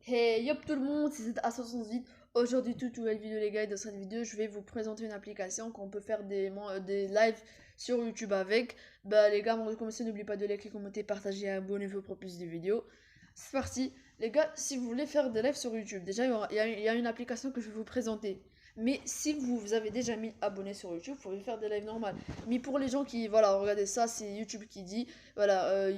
Hey yop tout le monde, c'est A78. Aujourd'hui, toute nouvelle vidéo les gars, et dans cette vidéo, je vais vous présenter une application qu'on peut faire des lives sur YouTube avec. Bah les gars, avant de commencer, n'oubliez pas de liker, commenter, partager et abonnez-vous pour plus de vidéos. C'est parti. Les gars, si vous voulez faire des lives sur YouTube, déjà il y a une application que je vais vous présenter. Mais si vous avez déjà 1000 abonnés sur YouTube, vous pouvez faire des lives normales. Mais pour les gens qui, voilà, regardez ça, c'est YouTube qui dit, voilà,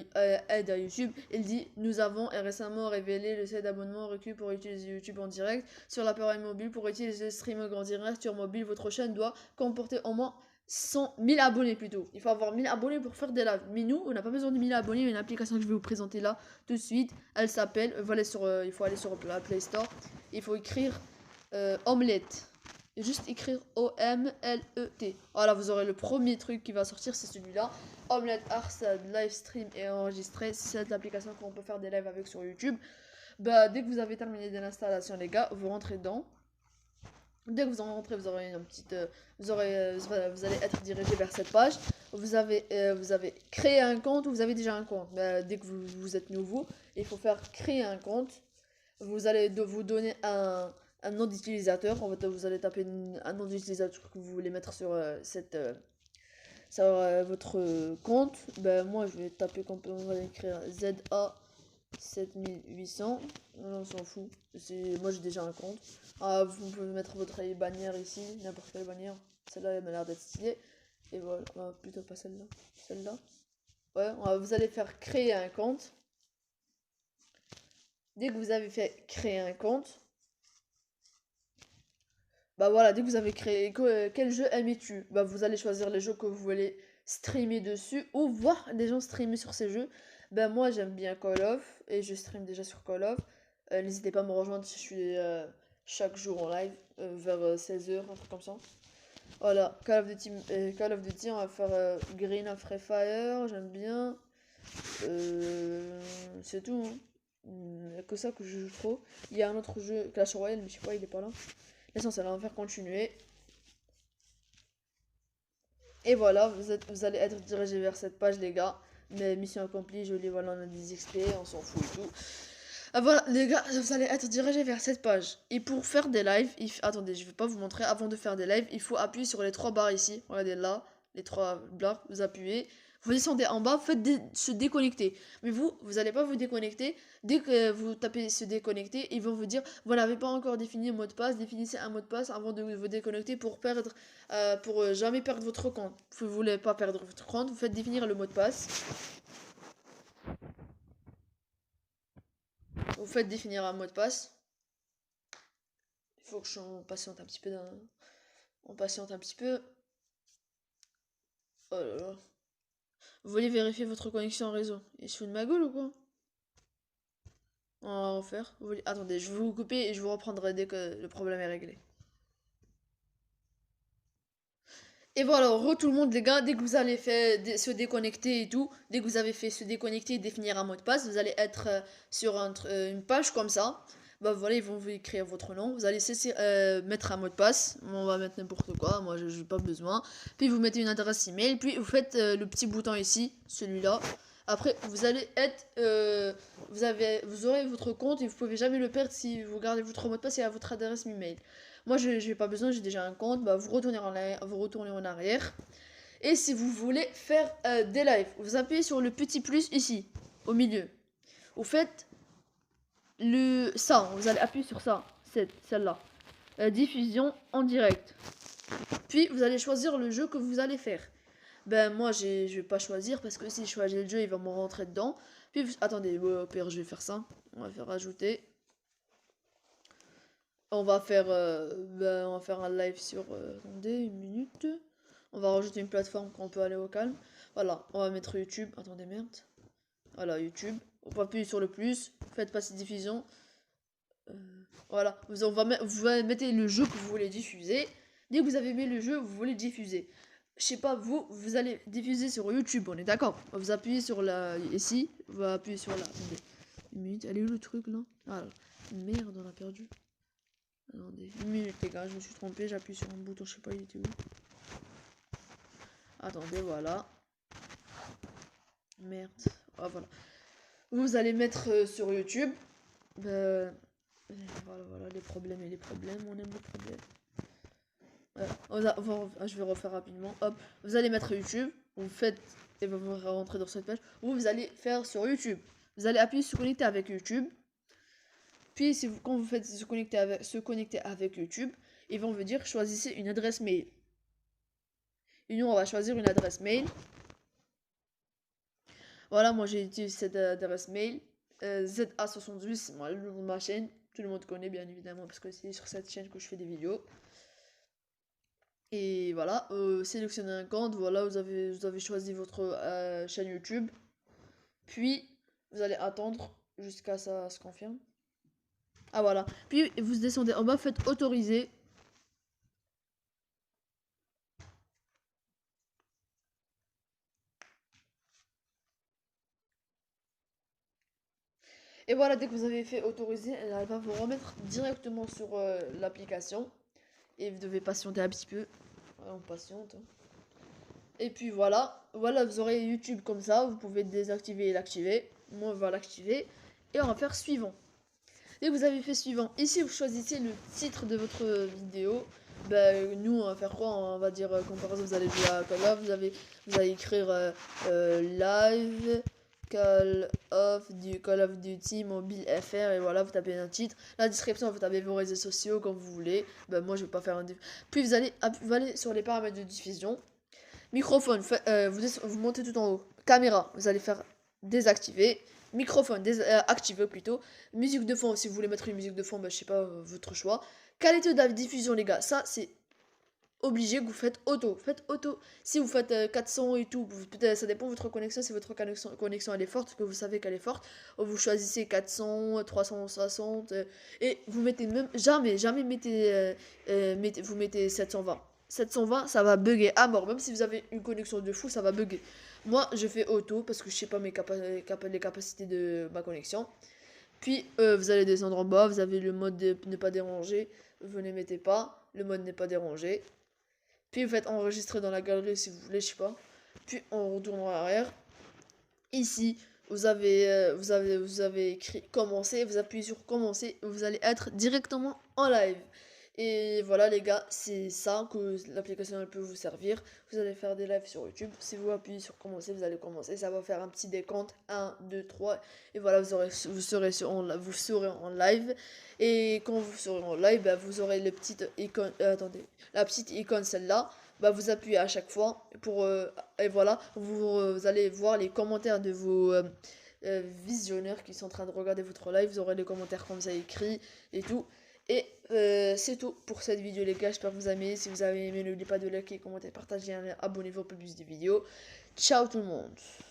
aide à YouTube. Il dit, nous avons récemment révélé le site d'abonnement requis pour utiliser YouTube en direct sur l'appareil mobile. Pour utiliser le streaming en direct sur mobile, votre chaîne doit comporter au moins 1000 abonnés plutôt. Il faut avoir 1000 abonnés pour faire des lives. Mais nous, on n'a pas besoin de 1000 abonnés. Il y a une application que je vais vous présenter là tout de suite. Elle s'appelle, il faut aller sur la Play Store. Il faut écrire Omelette. Et juste écrire O-M-L-E-T. Voilà, vous aurez le premier truc qui va sortir, c'est celui-là. Omelette Arsad, live stream et enregistré. C'est l'application qu'on peut faire des lives avec sur YouTube. Bah, dès que vous avez terminé de l'installation, les gars, vous rentrez dedans. Dès que vous en rentrez, vous aurez une petite, vous allez être dirigé vers cette page. Vous avez créé un compte ou vous avez déjà un compte. Bah, dès que vous êtes nouveau, il faut faire créer un compte. Vous allez vous donner un nom d'utilisateur. En fait, vous allez taper un nom d'utilisateur que vous voulez mettre sur votre compte. Ben, moi, je vais taper, on va écrire ZA7800. On s'en fout. Moi, j'ai déjà un compte. Ah, vous pouvez mettre votre bannière ici, n'importe quelle bannière. Celle-là, elle m'a l'air d'être stylée. Et voilà, plutôt pas celle-là. Celle-là. Ouais, vous allez faire créer un compte. Dès que vous avez fait créer un compte, bah voilà, dès que vous avez créé, quel jeu aimez-tu? Bah vous allez choisir les jeux que vous voulez streamer dessus ou voir des gens streamer sur ces jeux. Bah moi j'aime bien Call of et je stream déjà sur Call of. N'hésitez pas à me rejoindre si je suis chaque jour en live vers 16h, un truc comme ça. Voilà, Call of Duty, on va faire Green of Free Fire, j'aime bien. C'est tout, hein. Y a que ça que je joue trop. Il y a un autre jeu, Clash Royale, mais je sais pas, il est pas là. L'essentiel, on va faire continuer. Et voilà, vous allez être dirigé vers cette page, les gars. Mais mission accomplie, joli, voilà, on a des XP, on s'en fout et tout. Ah, voilà, les gars, vous allez être dirigé vers cette page. Et pour faire des lives, attendez, je vais pas vous montrer. Avant de faire des lives, il faut appuyer sur les trois barres ici. Regardez là, les trois barres, vous appuyez. Vous descendez en bas, vous faites se déconnecter. Mais vous allez pas vous déconnecter. Dès que vous tapez se déconnecter, ils vont vous dire, vous n'avez pas encore défini un mot de passe, définissez un mot de passe avant de vous déconnecter pour jamais perdre votre compte. Vous voulez pas perdre votre compte, vous faites définir le mot de passe. Vous faites définir un mot de passe. Il faut que on patiente un petit peu. On patiente un petit peu. Oh là là. Vous voulez vérifier votre connexion en réseau? Il se fout de ma gueule ou quoi? On va refaire. Attendez, je vais vous couper et je vous reprendrai dès que le problème est réglé. Et voilà, re tout le monde les gars, dès que vous allez se déconnecter et tout, dès que vous avez fait se déconnecter et définir un mot de passe, vous allez être sur une page comme ça. Bah voilà, ils vont vous écrire votre nom, vous allez mettre un mot de passe, on va mettre n'importe quoi, moi je n'ai pas besoin. Puis vous mettez une adresse email, puis vous faites le petit bouton ici, celui-là. Après, vous allez être, vous aurez votre compte et vous pouvez jamais le perdre si vous gardez votre mot de passe et à votre adresse email. Moi, je n'ai pas besoin, j'ai déjà un compte. Bah, vous retournez en arrière. Et si vous voulez faire des lives, vous appuyez sur le petit plus ici, au milieu. Vous faites ça, vous allez appuyer sur ça, celle-là. Diffusion en direct. Puis, vous allez choisir le jeu que vous allez faire. Ben, moi, je vais pas choisir parce que si je choisis le jeu, il va me rentrer dedans. Puis, attendez, au pire, je vais faire ça. On va faire ajouter. On va faire un live sur. Attendez, une minute. On va rajouter une plateforme qu'on peut aller au calme. Voilà, on va mettre YouTube. Attendez, merde. Voilà, YouTube. On va appuyer sur le plus. Faites passer diffusion. Voilà, vous mettez le jeu que vous voulez diffuser. Dès que vous avez mis le jeu, vous voulez diffuser. Je sais pas, vous allez diffuser sur YouTube, on est d'accord. Vous appuyez sur ici. On va appuyer sur la. Attendez. Une minute, elle est où le truc là? Ah, merde, on l'a perdu. Attendez, une minute les gars, je me suis trompé, j'appuie sur un bouton, je sais pas il était où. Attendez, voilà. Merde. Ah voilà. Vous allez mettre sur YouTube. Voilà, les problèmes et les problèmes, on aime les problèmes. Je vais refaire rapidement. Hop, vous allez mettre YouTube, vous faites et vous rentrer dans cette page. Vous allez faire sur YouTube. Vous allez appuyer sur connecter avec YouTube. Puis quand vous faites se connecter avec YouTube, ils vont vous dire choisissez une adresse mail. Et nous on va choisir une adresse mail. Voilà, moi j'ai utilisé cette adresse mail. ZA68, c'est le nom de ma chaîne. Tout le monde connaît bien évidemment parce que c'est sur cette chaîne que je fais des vidéos. Et voilà, sélectionnez un compte, voilà, vous avez choisi votre chaîne YouTube. Puis, vous allez attendre jusqu'à ça se confirme. Ah voilà, puis vous descendez en bas, faites autoriser. Et voilà, dès que vous avez fait autoriser, elle va vous remettre directement sur l'application. Et vous devez patienter un petit peu. On patiente. Et puis voilà, vous aurez YouTube comme ça, vous pouvez désactiver et l'activer. Moi, on va l'activer. Et on va faire suivant. Dès que vous avez fait suivant, ici vous choisissez le titre de votre vidéo. Nous on va faire quoi? On va dire comme par exemple vous allez jouer à Call of, vous allez écrire live Call of Duty mobile FR et voilà vous tapez un titre. La description vous tapez vos réseaux sociaux comme vous voulez. Moi je vais pas faire un. Puis vous allez sur les paramètres de diffusion. Microphone, vous montez tout en haut. Caméra, vous allez faire désactiver. Microphone, activer plutôt. Musique de fond, si vous voulez mettre une musique de fond, je sais pas, votre choix. Qualité de diffusion, les gars, ça c'est obligé que vous faites auto. Faites auto. Si vous faites 400 et tout, peut-être ça dépend de votre connexion. Si votre connexion elle est forte, que vous savez qu'elle est forte, vous choisissez 400, 360 et vous mettez même jamais vous mettez 720. 720, ça va bugger à mort. Même si vous avez une connexion de fou, ça va bugger. Moi, je fais auto parce que je sais pas les capacités de ma connexion. Puis, vous allez descendre en bas. Vous avez le mode de ne pas déranger. Vous ne mettez pas. Le mode n'est pas dérangé. Puis, vous faites enregistrer dans la galerie si vous voulez, je sais pas. Puis, on retourne en arrière. Ici, vous avez écrit commencer. Vous appuyez sur commencer. Vous allez être directement en live. Et voilà les gars, c'est ça que l'application elle peut vous servir. Vous allez faire des lives sur YouTube. Si vous appuyez sur commencer, vous allez commencer. Ça va faire un petit décompte. 1, 2, 3. Et voilà, vous serez en live. Et quand vous serez en live, vous aurez le petit icône. Attendez, la petite icône celle-là. Vous appuyez à chaque fois. Et voilà, vous allez voir les commentaires de vos visionneurs qui sont en train de regarder votre live. Vous aurez les commentaires comme ça écrit et tout. Et c'est tout pour cette vidéo les gars, j'espère que vous avez aimé. Si vous avez aimé, n'oubliez pas de liker, commenter, partager, abonnez-vous pour plus de vidéos. Ciao tout le monde.